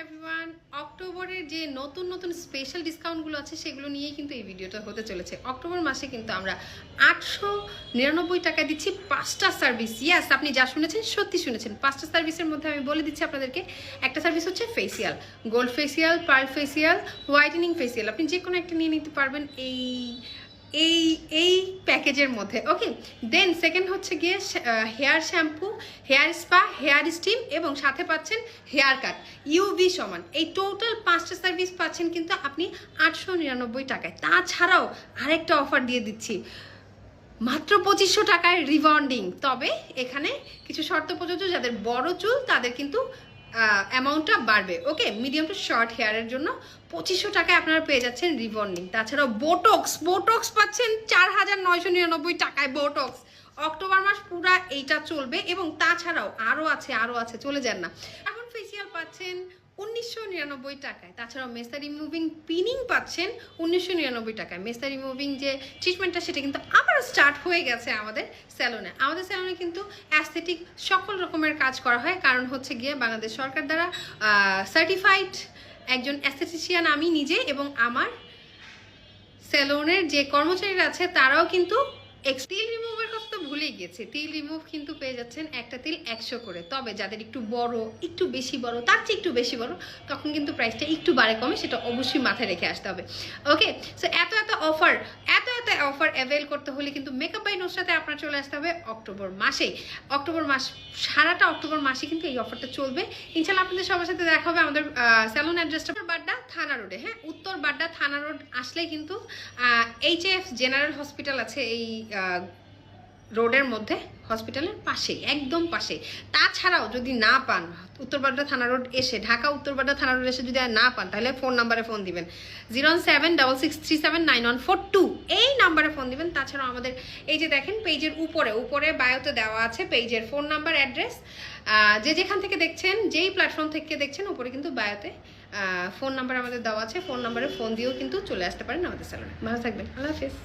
Everyone, অক্টোবরের যে নতুন নতুন স্পেশাল ডিসকাউন্টগুলো আছে সেগুলো নিয়েই কিন্তু এই ভিডিওটা হতে চলেছে। অক্টোবর মাসে কিন্তু আমরা 899 টাকায় দিচ্ছি 5টা সার্ভিস। ইয়াস, আপনি যা শুনেছেন সত্যি শুনেছেন। 5টা সার্ভিসের মধ্যে আমি বলে দিচ্ছি আপনাদেরকে। একটা সার্ভিস হচ্ছে facial, gold facial, pearl facial, whitening facial. আপনি যে কোনো একটা নিয়ে নিতে পারবেন এই এই এই প্যাকেজের মধ্যে। ওকে, দেন সেকেন্ড হচ্ছে গিয়ে hair shampoo, hair spa, hair steam এবং সাথে পাচ্ছেন হেয়ার কাট ইউভি সমান। এই টোটাল 5টা সার্ভিস পাচ্ছেন কিন্তু আপনি 899 টাকায়। তাছাড়াও আরেকটা অফার দিয়ে দিচ্ছি, মাত্র 2500 টাকায় রিবন্ডিং। তবে এখানে কিছু শর্ত প্রযোজ্য, যাদের বড় চুল তাদের কিন্তু অ্যামাউন্টটা বাড়বে। ওকে, মিডিয়াম টু শর্ট হেয়ারের জন্য 2500 টাকায় আপনারা পেয়ে যাচ্ছেন রিবন্ডিং। তাছাড়াও বোটক্স পাচ্ছেন 4999 টাকায়। বোটক্স অক্টোবর মাস পুরা এইটা চলবে। এবং তাছাড়াও আরও আছে, চলে যান না। এখন ফেসিয়াল পাচ্ছেন 1999 টাকায়। তাছাড়াও মেসা রিমুভিং পিনিং পাচ্ছেন 1999 টাকায়। মেসা রিমুভিং যে ট্রিটমেন্টটা সেটা কিন্তু আবার স্টার্ট হয়ে গেছে আমাদের স্যালনে। আমাদের স্যালনে কিন্তু অ্যাস্থেটিক সকল রকমের কাজ করা হয়, কারণ হচ্ছে গিয়ে বাংলাদেশ সরকার দ্বারা সার্টিফাইড একজন অ্যাস্থেটিশিয়ান আমি নিজে, এবং আমার স্যালনের যে কর্মচারীরা আছে তারাও কিন্তু তিল রিমুভের কথা তো ভুলেই গেছে। তিল রিমুভ কিন্তু পেয়ে যাচ্ছেন একটা তিল 100 করে। তবে যাদের একটু বড়, একটু বেশি বড়, তার চেয়ে একটু বেশি বড়, তখন কিন্তু প্রাইসটা একটু বাড়ে কমে, সেটা অবশ্যই মাথায় রেখে আসতে হবে। ওকে, সো এত অফার অ্যাভেল করতে হলে কিন্তু মেকআপ বাই নুসরাতে আপনার চলে আসতে হবে অক্টোবর মাসেই। অক্টোবর মাস, সারাটা অক্টোবর মাসে কিন্তু এই অফারটা চলবে। ইনশাল্লাহ আপনাদের সবার সাথে দেখা হবে। আমাদের স্যালন অ্যাড্রেসটা বাড্ডা থানা রোডে। হ্যাঁ, উত্তর বাড্ডা থানা রোড আসলেই কিন্তু HF জেনারেল হসপিটাল আছে এই রোডের মধ্যে, হসপিটালের পাশেই, একদম পাশে। তাছাড়াও যদি না পান, উত্তরবাড্ডা থানা রোড এসে, ঢাকা উত্তরবাড্ডা থানা রোড এসে যদি আর না পান, তাহলে ফোন নাম্বারে ফোন দিবেন 07663799142, এই নাম্বারে ফোন দিবেন। তাছাড়াও আমাদের এই যে দেখেন পেজের উপরে বায়োতে দেওয়া আছে পেজের ফোন নাম্বার, অ্যাড্রেস। যে যেখান থেকে দেখছেন, যেই প্ল্যাটফর্ম থেকে দেখছেন, উপরে কিন্তু বায়োতে ফোন নাম্বার আমাদের দেওয়া আছে। ফোন নাম্বারে ফোন দিয়েও কিন্তু চলে আসতে পারেন আমাদের স্যালনে। ভালো থাকবেন, আল্লাহ হাফেজ।